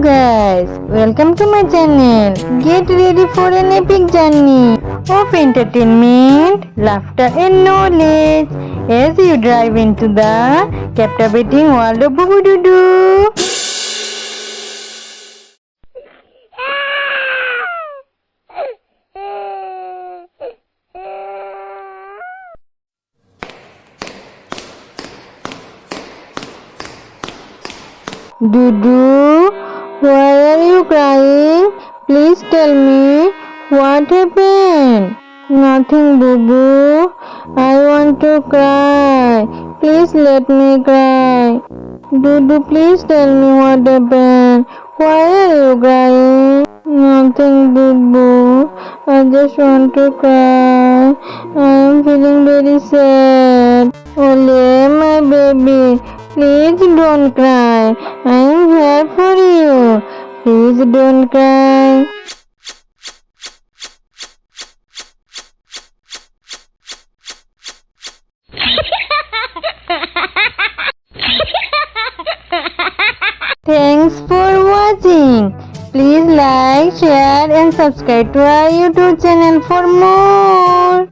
guys, welcome to my channel. Get ready for an epic journey of entertainment, laughter and knowledge as you dive into the captivating world of Boo-Boo-Doo-Doo. Dudu, why are you crying? Please tell me what happened. Nothing, Boo. I want to cry. Please let me cry. Dudu, please tell me what happened. Why are you crying? Nothing, Boo. I just want to cry. I am feeling very sad. Ole, my baby. Please don't cry. I am here for you. Please don't cry. Thanks for watching. Please like, share and subscribe to our YouTube channel for more.